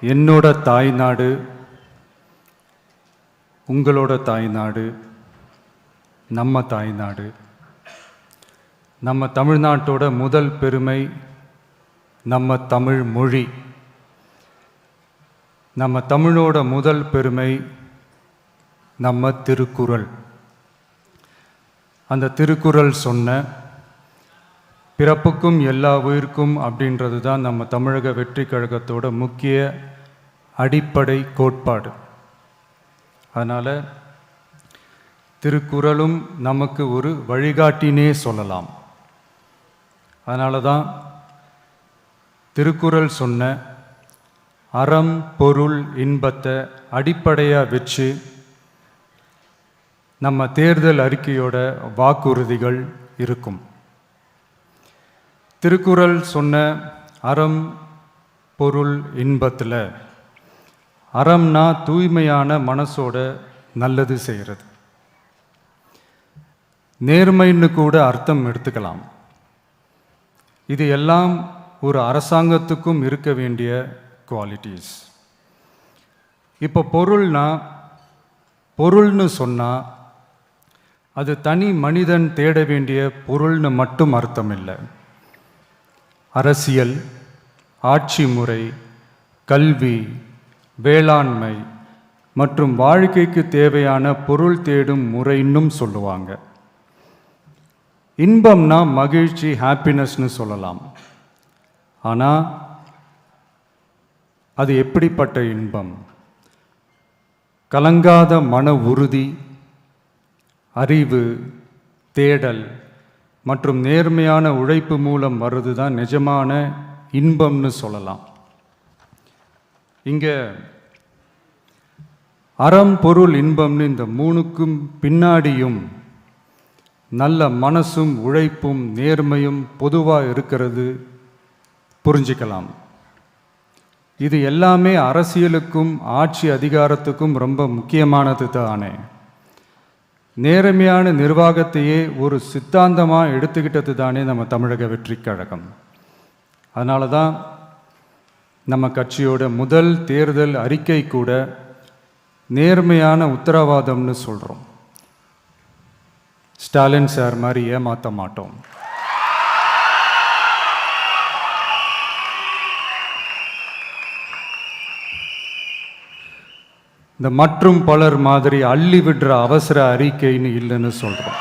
என்னோட தாய்நாடு, உங்களோட தாய்நாடு, நம்ம தாய்நாடு. நம்ம தமிழ்நாட்டோட முதல் பெருமை நம்ம தமிழ் மொழி. நம்ம தமிழோட முதல் பெருமை நம்ம திருக்குறள். அந்த திருக்குறள் சொன்ன பிறப்புக்கும் எல்லா உயிர்க்கும் அப்படின்றது தான் நம்ம தமிழக வெற்றி கழகத்தோட முக்கிய அடிப்படை கோட்பாடு. அதனால் திருக்குறளும் நமக்கு ஒரு வழிகாட்டினே சொல்லலாம். அதனால தான் திருக்குறள் சொன்ன அறம் பொருள் இன்பத்தை அடிப்படையாக வச்சு நம்ம தேர்தல் அறிக்கையோட வாக்குறுதிகள் இருக்கும். திருக்குறள் சொன்ன அறம் பொருள் இன்பத்தில் அறம்னா தூய்மையான மனசோட நல்லது செய்கிறது. நேர்மைன்னு கூட அர்த்தம் எடுத்துக்கலாம். இது எல்லாம் ஒரு அரசாங்கத்துக்கும் இருக்க வேண்டிய குவாலிட்டிஸ். இப்போ பொருள்னு சொன்னால் அது தனி மனிதன் தேட வேண்டிய பொருள்னு மட்டும் அர்த்தம் இல்லை. அரசியல், ஆட்சி முறை, கல்வி, வேளாண்மை மற்றும் வாழ்க்கைக்கு தேவையான பொருள் தேடும் முறைன்னும் சொல்லுவாங்க. இன்பம்னா மகிழ்ச்சி, ஹாப்பினஸ்னு சொல்லலாம். ஆனால் அது எப்படிப்பட்ட இன்பம்? கலங்காத மன உறுதி, அறிவு, தேடல் மற்றும் நேர்மையான உழைப்பு மூலம் வர்றது தான் நிஜமான இன்பம்னு சொல்லலாம். இங்கே அறம் பொருள் இன்பம்னு இந்த மூணுக்கும் பின்னாடியும் நல்ல மனசும் உழைப்பும் நேர்மையும் பொதுவாக இருக்கிறது புரிஞ்சிக்கலாம். இது எல்லாமே அரசியலுக்கும் ஆட்சி அதிகாரத்துக்கும் ரொம்ப முக்கியமானது தானே. நேர்மையான நிர்வாகத்தையே ஒரு சித்தாந்தமாக எடுத்துக்கிட்டது தானே நம்ம தமிழக வெற்றி கழகம். அதனால தான் நம்ம கட்சியோட முதல் தேர்தல் அறிக்கை கூட நேர்மையான உத்தரவாதம்னு சொல்கிறோம். ஸ்டாலின் சார் மாதிரி ஏமாற்ற மாட்டோம். இந்த மற்றும் பலர் மாதிரி அள்ளி விடுற அவசர அறிக்கைன்னு இல்லைன்னு சொல்கிறோம்.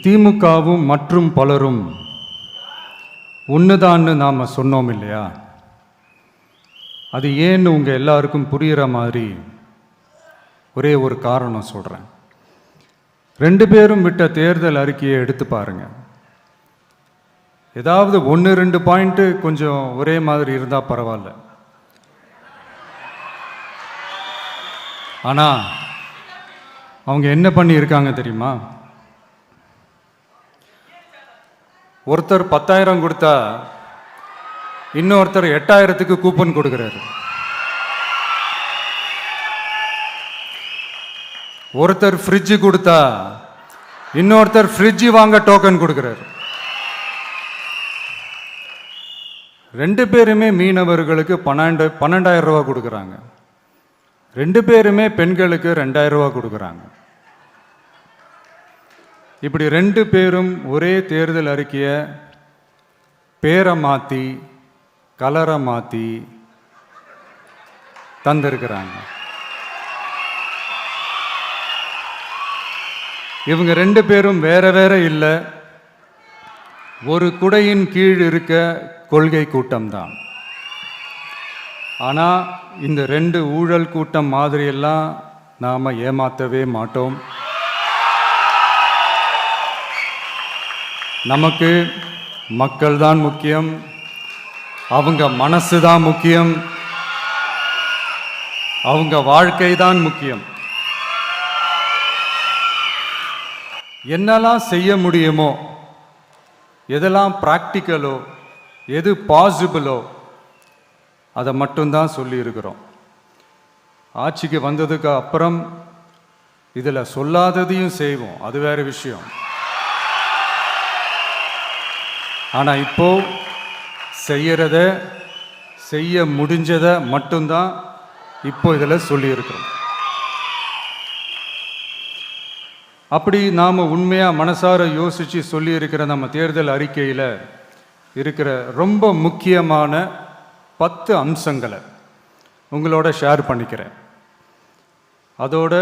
திமுகவும் மற்றும் பலரும் ஒன்றுதான்னு நாம் சொன்னோம் இல்லையா? அது ஏன்னு உங்கள் எல்லாருக்கும் புரிகிற மாதிரி ஒரே ஒரு காரணம் சொல்கிறேன். 2 பேரும் விட்ட தேர்தல் அறிக்கையை எடுத்து பாருங்கள். ஏதாவது 1-2 பாயிண்ட்டு கொஞ்சம் ஒரே மாதிரி இருந்தால் பரவாயில்ல. ஆனால் அவங்க என்ன பண்ணியிருக்காங்க தெரியுமா? ஒருத்தர் 10,000 கொடுத்தா இன்னொருத்தர் 8,000க்கு கூப்பன் கொடுக்குறாரு. ஒருத்தர் ஃப்ரிட்ஜு கொடுத்தா இன்னொருத்தர் ஃப்ரிட்ஜு வாங்க டோக்கன் கொடுக்குறாரு. 2 பேருமே மீனவர்களுக்கு 12,000 ரூபா கொடுக்குறாங்க. 2 பேருமே பெண்களுக்கு 2,000 ரூபா கொடுக்குறாங்க. இப்படி 2 பேரும் ஒரே தேர்தல் அறிக்கையை பேரை மாற்றி கலரை மாற்றி தந்திருக்கிறாங்க. இவங்க 2 பேரும் வேற வேற இல்லை, ஒரு குடையின் கீழ் இருக்க கொள்கை கூட்டம்தான். ஆனால் இந்த 2 ஊழல் கூட்டம் மாதிரியெல்லாம் நாம் ஏமாற்றவே மாட்டோம். நமக்கு மக்கள் தான் முக்கியம், அவங்க மனசு தான் முக்கியம், அவங்க வாழ்க்கை தான் முக்கியம். என்னெல்லாம் செய்ய முடியுமோ, எதெல்லாம் ப்ராக்டிக்கலோ, எது பாசிபிளோ அதை மட்டும்தான் சொல்லியிருக்கிறோம். ஆட்சிக்கு வந்ததுக்கு அப்புறம் இதில் சொல்லாததையும் செய்வோம், அது வேறு விஷயம். ஆனால் இப்போ செய்யறத செய்ய முடிஞ்சதை மட்டும்தான் இப்போ இதில் சொல்லியிருக்கிறோம். அப்படி நாம் உண்மையாக மனசார யோசித்து சொல்லியிருக்கிற நம்ம தேர்தல் அறிக்கையில் இருக்கிற ரொம்ப முக்கியமான 10 அம்சங்களை உங்களோட ஷேர் பண்ணிக்கிறேன். அதோட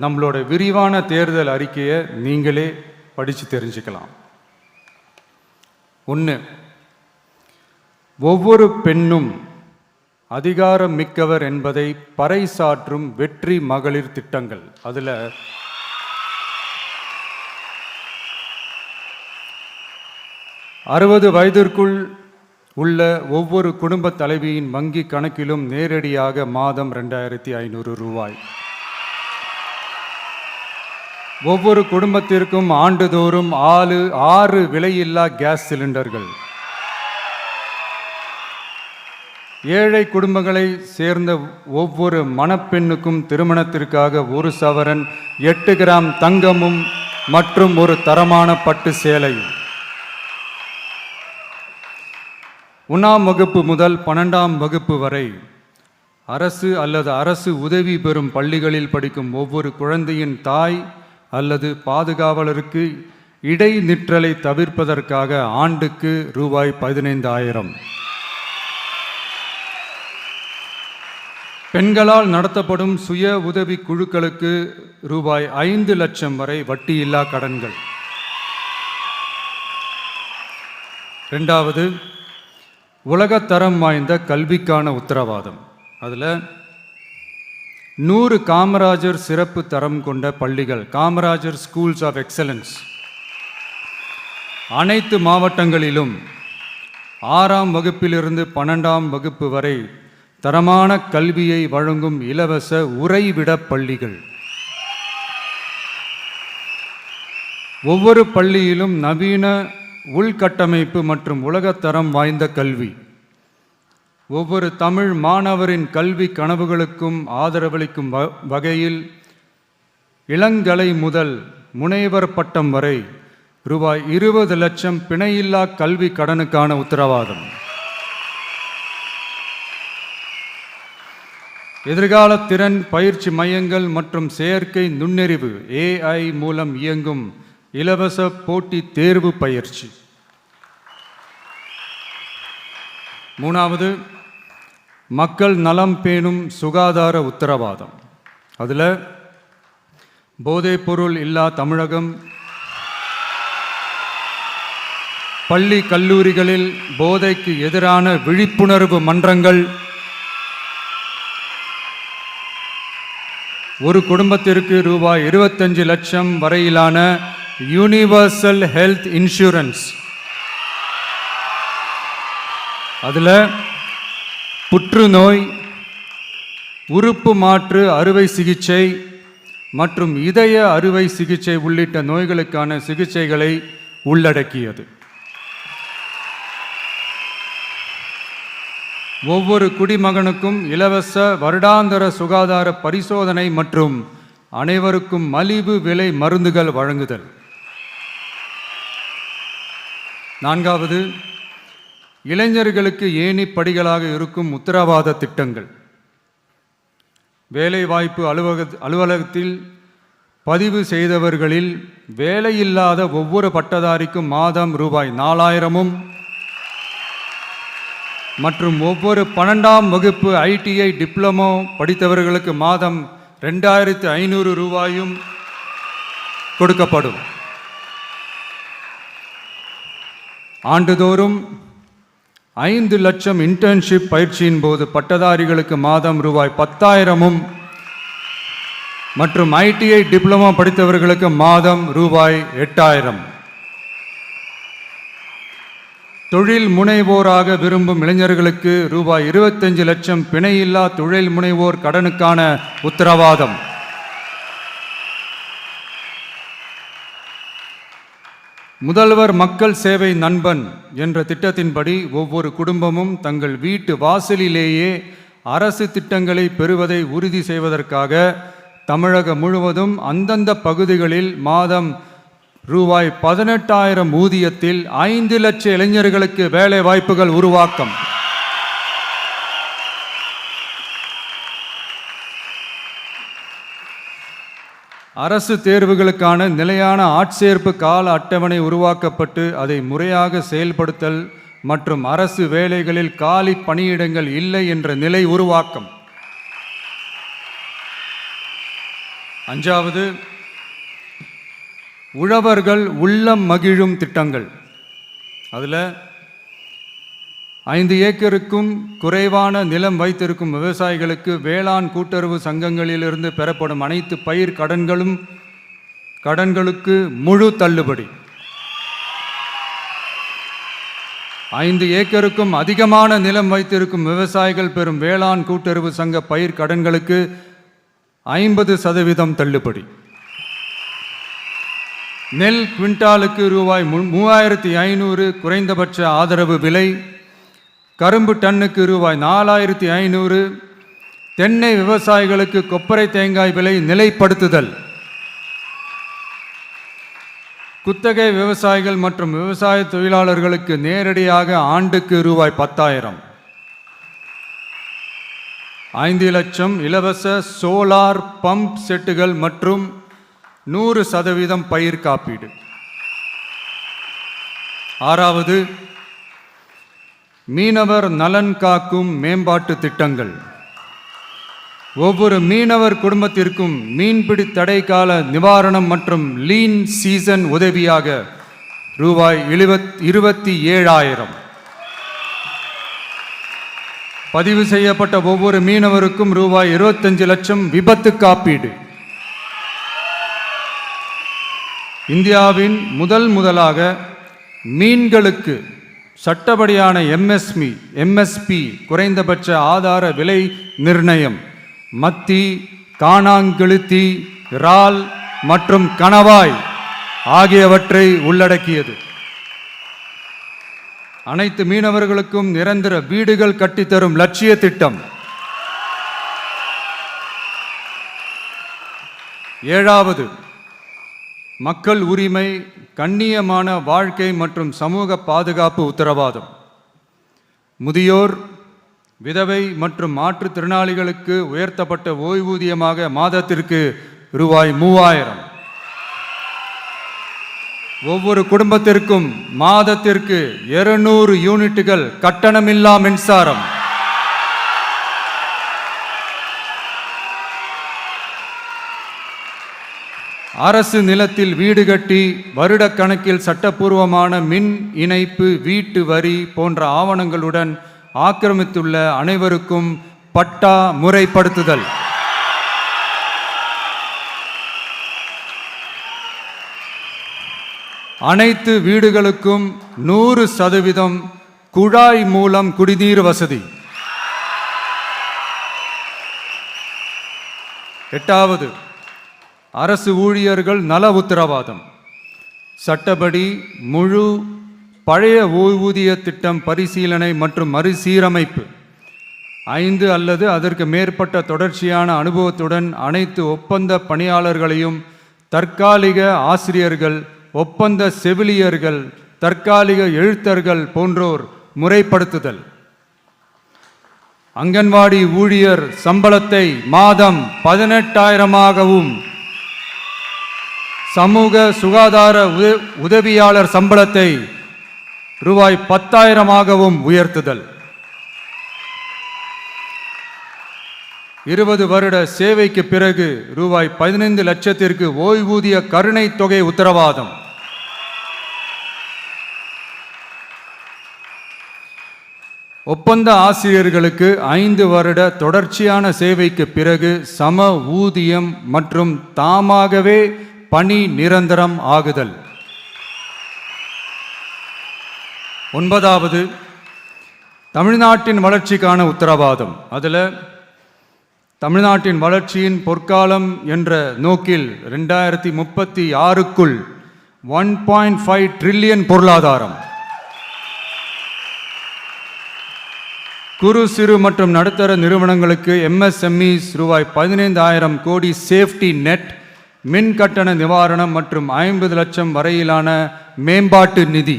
நம்மளோட விரிவான தேர்தல் அறிக்கையை நீங்களே படித்து தெரிஞ்சுக்கலாம். 1, ஒவ்வொரு பெண்ணும் அதிகாரம் மிக்கவர் என்பதை பறைசாற்றும் வெற்றி மகளிர் திட்டங்கள். அதில் 60 வயதிற்குள் உள்ள ஒவ்வொரு குடும்ப தலைவியின் வங்கி கணக்கிலும் நேரடியாக மாதம் 2500 ரூபாய். ஒவ்வொரு குடும்பத்திற்கும் ஆண்டுதோறும் 6 விலையில்லா கேஸ் சிலிண்டர்கள். ஏழை குடும்பங்களை சேர்ந்த ஒவ்வொரு மணப்பெண்ணுக்கும் திருமணத்திற்காக 1 சவரன் 8 கிராம் தங்கமும் மற்றும் ஒரு தரமான பட்டு சேலையும். 1ஆம் வகுப்பு முதல் 12ஆம் வகுப்பு வரை அரசு அல்லது அரசு உதவி பெறும் பள்ளிகளில் படிக்கும் ஒவ்வொரு குழந்தையின் தாய் அல்லது பாதுகாவலருக்கு இடைநிற்றலை தவிர்ப்பதற்காக ஆண்டுக்கு ரூபாய் 15,000. பெண்களால் நடத்தப்படும் சுய உதவி குழுக்களுக்கு ரூபாய் 5 லட்சம் வரை வட்டியில்லா கடன்கள். 2வது, உலகத்தரம் வாய்ந்த கல்விக்கான உத்தரவாதம். அதில் 100 காமராஜர் சிறப்பு தரம் கொண்ட பள்ளிகள், காமராஜர் ஸ்கூல்ஸ் ஆஃப் எக்ஸலன்ஸ், அனைத்து மாவட்டங்களிலும் 6ஆம் வகுப்பிலிருந்து 12ஆம் வகுப்பு வரை தரமான கல்வியை வழங்கும் இலவச உறைவிட பள்ளிகள். ஒவ்வொரு பள்ளியிலும் நவீன உள்கட்டமைப்பு மற்றும் உலகத்தரம் வாய்ந்த கல்வி. ஒவ்வொரு தமிழ் மாணவரின் கல்வி கனவுகளுக்கும் ஆதரவளிக்கும் வகையில் இளங்கலை முதல் முனைவர் பட்டம் வரை ரூபாய் 20 லட்சம் பிணையில்லா கல்வி கடனுக்கான உத்தரவாதம். எதிர்கால திறன் பயிற்சி மையங்கள் மற்றும் செயற்கை நுண்ணறிவு AI மூலம் இயங்கும் இலவச போட்டி தேர்வு பயிற்சி. 3வது, மக்கள் நலம் பேணும் சுகாதார உத்தரவாதம். அதில் போதைப்பொருள் இல்லா தமிழகம், பள்ளி கல்லூரிகளில் போதைக்கு எதிரான விழிப்புணர்வு மன்றங்கள், ஒரு குடும்பத்திற்கு ரூபாய் 25 லட்சம் வரையிலான யூனிவர்சல் ஹெல்த் இன்சூரன்ஸ். அதில் புற்றுநோய், உறுப்பு மாற்று அறுவை சிகிச்சை மற்றும் இதய அறுவை சிகிச்சை உள்ளிட்ட நோய்களுக்கான சிகிச்சைகளை உள்ளடக்கியது. ஒவ்வொரு குடிமகனுக்கும் இலவச வருடாந்திர சுகாதார பரிசோதனை மற்றும் அனைவருக்கும் மலிவு விலை மருந்துகள் வழங்குதல். 4வது, இளைஞர்களுக்கு ஏணி படிகளாக இருக்கும் உத்தரவாத திட்டங்கள். வேலைவாய்ப்பு அலுவலகத்தில் பதிவு செய்தவர்களில் வேலையில்லாத ஒவ்வொரு பட்டதாரிக்கும் மாதம் ரூபாய் 4,000 மற்றும் ஒவ்வொரு 12ஆம் வகுப்பு ITI டிப்ளமோ படித்தவர்களுக்கு மாதம் 2,500 ரூபாயும் கொடுக்கப்படும். ஆண்டுதோறும் 5 லட்சம் இன்டர்ன்ஷிப் பயிற்சியின் போது பட்டதாரிகளுக்கு மாதம் ரூபாய் 10,000 மற்றும் ITI டிப்ளமோ படித்தவர்களுக்கு மாதம் ரூபாய் 8,000. தொழில் முனைவோராக விரும்பும் இளைஞர்களுக்கு ரூபாய் 25 லட்சம் பிணையில்லா தொழில் முனைவோர் கடனுக்கான உத்தரவாதம். முதல்வர் மக்கள் சேவை நண்பன் என்ற திட்டத்தின்படி ஒவ்வொரு குடும்பமும் தங்கள் வீட்டு வாசலிலேயே அரசு திட்டங்களை பெறுவதை உறுதி செய்வதற்காக தமிழகம் முழுவதும் அந்தந்த பகுதிகளில் மாதம் ரூபாய் 18,000 ஊதியத்தில் 5 லட்சம் இளைஞர்களுக்கு வேலை வாய்ப்புகள் உருவாக்கம். அரசு தேர்வுகளுக்கான நிலையான ஆட்சேர்ப்பு கால அட்டவணை உருவாக்கப்பட்டு அதை முறையாக செயல்படுத்தல் மற்றும் அரசு வேலைகளில் காலி பணியிடங்கள் இல்லை என்ற நிலை உருவாக்கம். 5வது, உழவர்கள் உள்ளம் மகிழும் திட்டங்கள். அதில் 5 ஏக்கருக்கும் குறைவான நிலம் வைத்திருக்கும் விவசாயிகளுக்கு வேளாண் கூட்டுறவு சங்கங்களிலிருந்து பெறப்படும் அனைத்து பயிர் கடன்களுக்கு முழு தள்ளுபடி. 5 ஏக்கருக்கும் அதிகமான நிலம் வைத்திருக்கும் விவசாயிகள் பெறும் வேளாண் கூட்டுறவு சங்க பயிர் கடன்களுக்கு 50% தள்ளுபடி. நெல் குவிண்டாலுக்கு ரூபாய் 3,500 குறைந்தபட்ச ஆதரவு விலை. கரும்பு டன்னுக்கு ரூபாய் 4,500. தென்னை விவசாயிகளுக்கு கொப்பரை தேங்காய் விலை நிலைப்படுத்துதல். குத்தகை விவசாயிகள் மற்றும் விவசாய தொழிலாளர்களுக்கு நேரடியாக ஆண்டுக்கு ரூபாய் 10,000. 5 லட்சம் இலவச சோலார் பம்ப் செட்டுகள் மற்றும் 100% பயிர் காப்பீடு. 6வது, மீனவர் நலன் காக்கும் மேம்பாட்டு திட்டங்கள். ஒவ்வொரு மீனவர் குடும்பத்திற்கும் மீன்பிடி தடை கால நிவாரணம் மற்றும் லீன் சீசன் உதவியாக ரூபாய் 27,000. பதிவு செய்யப்பட்ட ஒவ்வொரு மீனவருக்கும் ரூபாய் 25 லட்சம் விபத்து காப்பீடு. இந்தியாவின் முதலாக மீன்களுக்கு சட்டப்படியான எம்எஸ்பி குறைந்தபட்ச ஆதார விலை நிர்ணயம் மத்தி, காணாங்கெளுத்தி, இறால் மற்றும் கணவாய் ஆகியவற்றை உள்ளடக்கியது. அனைத்து மீனவர்களுக்கும் நிரந்தர வீடுகள் கட்டித்தரும் லட்சிய திட்டம். 7வது, மக்கள் உரிமை, கண்ணியமான வாழ்க்கை மற்றும் சமூக பாதுகாப்பு உத்தரவாதம். முதியோர், விதவை மற்றும் மாற்றுத்திறனாளிகளுக்கு உயர்த்தப்பட்ட ஓய்வூதியமாக மாதத்திற்கு ரூபாய் 3,000. ஒவ்வொரு குடும்பத்திற்கும் மாதத்திற்கு 200 யூனிட்டுகள் கட்டணமில்லா மின்சாரம். அரசு நிலத்தில் வீடு கட்டி வருடக்கணக்கில் சட்டப்பூர்வமான மின் இணைப்பு, வீட்டு வரி போன்ற ஆவணங்களுடன் ஆக்கிரமித்துள்ள அனைவருக்கும் பட்டா முறைப்படுத்துதல். அனைத்து வீடுகளுக்கும் 100% குழாய் மூலம் குடிநீர் வசதி. 8வது, அரசு ஊழியர்கள் நல உத்தரவாதம். சட்டப்படி முழு பழைய ஓய்வூதிய திட்டம் பரிசீலனை மற்றும் மறுசீரமைப்பு. 5 அல்லது அதற்கு மேற்பட்ட தொடர்ச்சியான அனுபவத்துடன் அனைத்து ஒப்பந்த பணியாளர்களையும் தற்காலிக ஆசிரியர்கள், ஒப்பந்த செவிலியர்கள், தற்காலிக எழுத்தர்கள் போன்றோர் முறைப்படுத்துதல். அங்கன்வாடி ஊழியர் சம்பளத்தை மாதம் 18,000ஆகவும், சமூக சுகாதார உதவியாளர் சம்பளத்தை ரூபாய் 10,000ஆகவும் உயர்த்துதல். 20 வருட சேவைக்கு பிறகு ரூபாய் 15 லட்சத்திற்கு ஓய்வூதிய கருணை தொகை உத்தரவாதம். ஒப்பந்த ஆசிரியர்களுக்கு 5 வருட தொடர்ச்சியான சேவைக்கு பிறகு சம ஊதியம் மற்றும் தாமாகவே பணி நிரந்தரம் ஆகுதல். 9வது, தமிழ்நாட்டின் வளர்ச்சிக்கான உத்தரவாதம். அதில் தமிழ்நாட்டின் வளர்ச்சியின் பொற்காலம் என்ற நோக்கில் 2036க்குள் 1.5 ட்ரில்லியன் பொருளாதாரம், குறு சிறு மற்றும் நடுத்தர நிறுவனங்களுக்கு MSMEs ரூபாய் 15,000 கோடி சேஃப்டி நெட் மின் கட்டண நிவாரணம் மற்றும் 50 லட்சம் வரையிலான மேம்பாட்டு நிதி.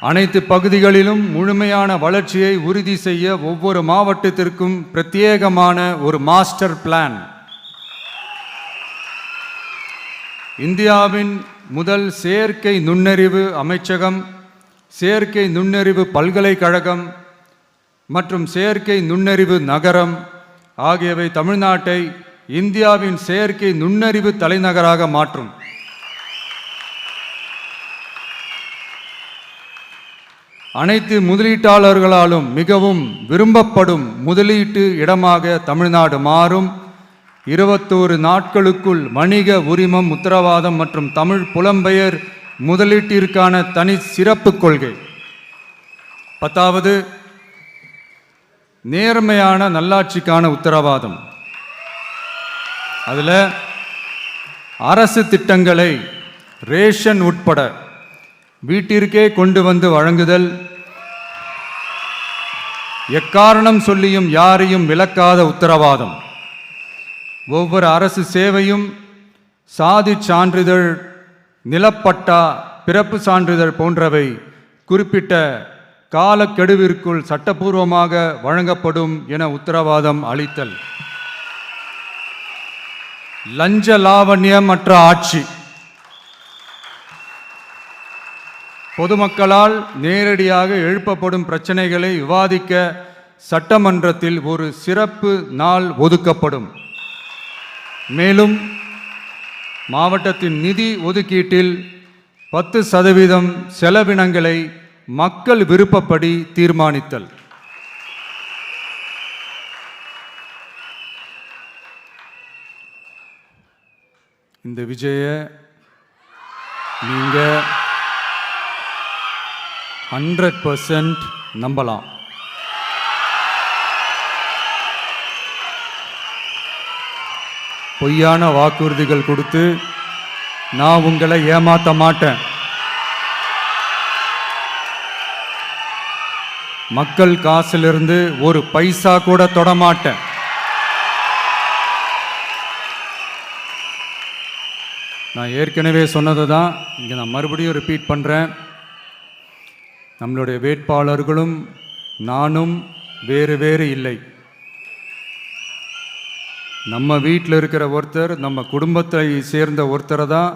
அனைத்து பகுதிகளிலும் முழுமையான வளர்ச்சியை உறுதி செய்ய ஒவ்வொரு மாவட்டத்திற்கும் பிரத்யேகமான ஒரு மாஸ்டர் பிளான். இந்தியாவின் முதல் செயற்கை நுண்ணறிவு அமைச்சகம், செயற்கை நுண்ணறிவு பல்கலைக்கழகம் மற்றும் செயற்கை நுண்ணறிவு நகரம் ஆகியவை தமிழ்நாட்டை இந்தியாவின் செயற்கை நுண்ணறிவு தலைநகராக மாற்றும். அனைத்து முதலீட்டாளர்களாலும் மிகவும் விரும்பப்படும் முதலீட்டு இடமாக தமிழ்நாடு மாறும். 21 நாட்களுக்குள் வணிக உரிமம் உத்தரவாதம் மற்றும் தமிழ் புலம்பெயர் முதலீட்டிற்கான தனி சிறப்பு கொள்கை. 10வது, நேர்மையான நல்லாட்சிக்கான உத்தரவாதம். அதில் அரசு திட்டங்களை ரேஷன் உட்பட வீட்டிற்கே கொண்டு வந்து வழங்குதல், எக்காரணம் சொல்லியும் யாரையும் விலக்காத உத்தரவாதம். ஒவ்வொரு அரசு சேவையும் சாதி சான்றிதழ், நிலப்பட்டா, பிறப்பு சான்றிதழ் போன்றவை குறிப்பிட்ட காலக்கெடுவிற்குள் சட்டப்பூர்வமாக வழங்கப்படும் என உத்தரவாதம் அளித்தல். லஞ்ச லாவண்யமற்ற ஆட்சி. பொதுமக்களால் நேரடியாக எழுப்பப்படும் பிரச்சனைகளை விவாதிக்க சட்டமன்றத்தில் ஒரு சிறப்பு நாள் ஒதுக்கப்படும். மேலும் மாவட்டத்தின் நிதி ஒதுக்கீட்டில் 10% செலவினங்களை மக்கள் விருப்பப்படி தீர்மானித்தல். இந்த விஜய நீங்க 100% நம்பலாம். பொய்யான வாக்குறுதிகள் கொடுத்து நான் உங்களை ஏமாற்ற மாட்டேன். மக்கள் காசிலிருந்து ஒரு பைசா கூட தொடமாட்டேன். நான் ஏற்கனவே சொன்னது தான் இங்கே நான் மறுபடியும் ரிப்பீட் பண்ணுறேன். நம்மளுடைய வேட்பாளர்களும் நானும் வேறு வேறு இல்லை. நம்ம வீட்டில் இருக்கிற ஒருத்தர், நம்ம குடும்பத்தை சேர்ந்த ஒருத்தரை தான்,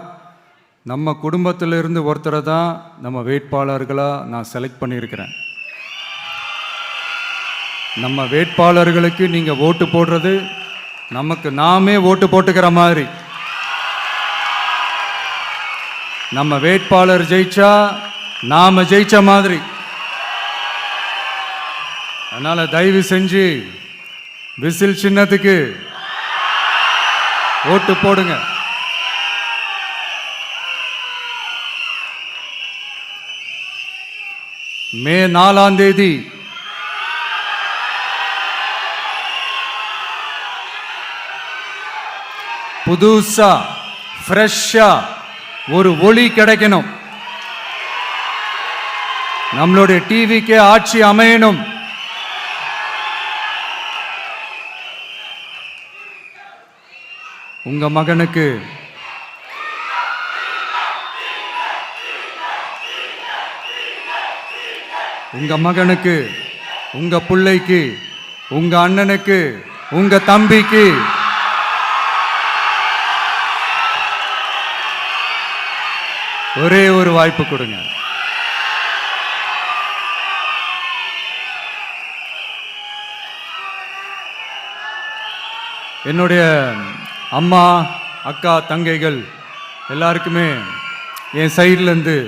நம்ம குடும்பத்திலிருந்து ஒருத்தரை தான் நம்ம வேட்பாளர்களாக நான் செலக்ட் பண்ணியிருக்கிறேன். நம்ம வேட்பாளர்களுக்கு நீங்கள் ஓட்டு போடுறது நமக்கு நாமே ஓட்டு போட்டுக்கிற மாதிரி. நம்ம வேட்பாளர் ஜெயிச்சா நாம ஜெயிச்ச மாதிரி. அதனால தயவு செஞ்சு விசில் சின்னத்துக்கு ஓட்டு போடுங்க. மே 4ஆம் தேதி புதுசா ஃப்ரெஷ்ஷா ஒரு ஒளி கிடைக்கணும். நம்மளுடைய டிவிக்கே ஆட்சி அமையணும். உங்க மகனுக்கு உங்க பிள்ளைக்கு, உங்க அண்ணனுக்கு, உங்க தம்பிக்கு ஒரே ஒரு வாய்ப்பு கொடுங்க. என்னுடைய அம்மா, அக்கா, தங்கைகள் எல்லாருக்குமே என் சைட்லேருந்து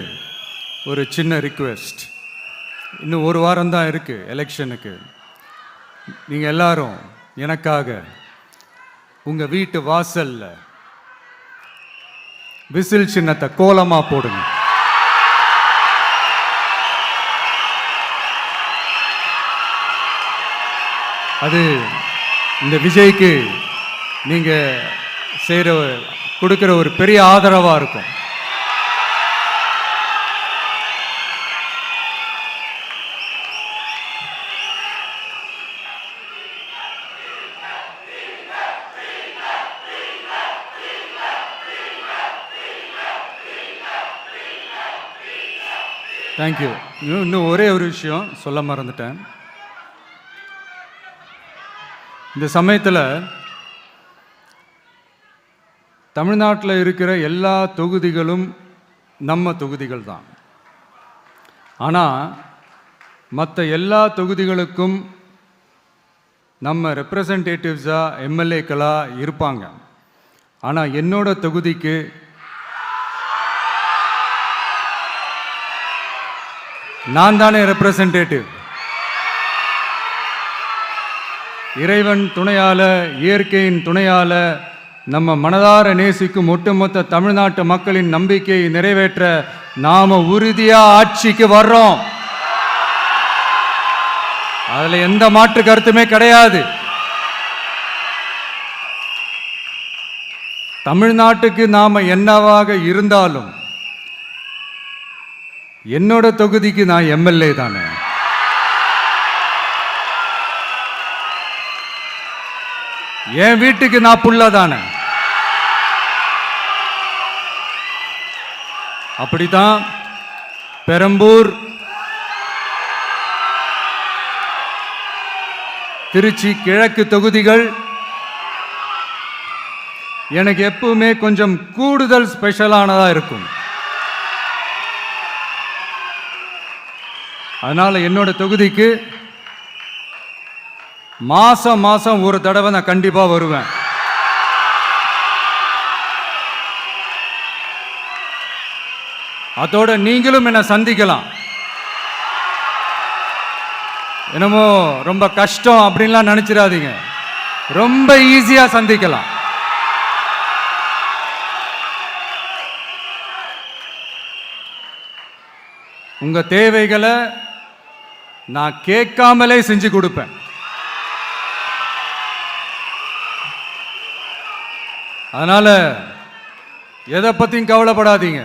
ஒரு சின்ன ரிக்வெஸ்ட். இன்னும் ஒரு வாரம் தான் இருக்குது எலெக்ஷனுக்கு. நீங்கள் எல்லாரும் எனக்காக உங்கள் வீட்டு வாசலில் விசில் சின்னத்தை கோலமாக போடுங்க. அது இந்த விஜய்க்கு நீங்கள் கொடுக்குற ஒரு பெரிய ஆதரவாக இருக்கும். தேங்க்யூ. இன்னும் ஒரே ஒரு விஷயம் சொல்ல மறந்துட்டேன். இந்த சமயத்தில் தமிழ்நாட்டில் இருக்கிற எல்லா தொகுதிகளும் நம்ம தொகுதிகள் தான். ஆனால் மற்ற எல்லா தொகுதிகளுக்கும் நம்ம ரெப்ரசன்டேட்டிவ்ஸாக எம்எல்ஏக்களாக இருப்பாங்க. ஆனால் என்னோட தொகுதிக்கு நான் தானே ரெப்ரசன்டேட்டிவ். இறைவன் துணையால, இயற்கையின் துணையால, நம்ம மனதார நேசிக்கும் ஒட்டுமொத்த தமிழ்நாட்டு மக்களின் நம்பிக்கையை நிறைவேற்ற நாம உறுதியா ஆட்சிக்கு வர்றோம். அதுல எந்த மாற்று கருத்துமே கிடையாது. தமிழ்நாட்டுக்கு நாம என்னவாக இருந்தாலும் என்னோட தொகுதிக்கு நான் எம்எல்ஏ தானே. என் வீட்டுக்கு நான் புள்ள தானே. அப்படித்தான் பெரம்பூர், திருச்சி கிழக்கு தொகுதிகள் எனக்கு எப்பவுமே கொஞ்சம் கூடுதல் ஸ்பெஷலானதா இருக்கும். அதனால என்னோட தொகுதிக்கு மாசம் மாசம் ஒரு தடவை நான் கண்டிப்பா வருவேன். அதோட நீங்களும் என்ன சந்திக்கலாம். என்னமோ ரொம்ப கஷ்டம் அப்படின்லாம் நினைச்சிடாதீங்க. ரொம்ப ஈஸியா சந்திக்கலாம். உங்க தேவைகளை நான் கேட்காமலே செஞ்சு கொடுப்பேன். அதனால எதை பத்தியும் கவலைப்படாதீங்க.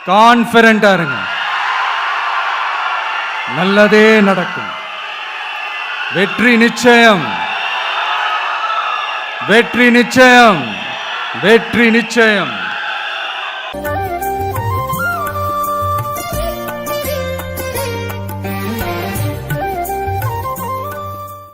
கான்ஃபிடென்ட்டா இருங்க. நல்லதே நடக்கும். வெற்றி நிச்சயம், வெற்றி நிச்சயம், வெற்றி நிச்சயம்.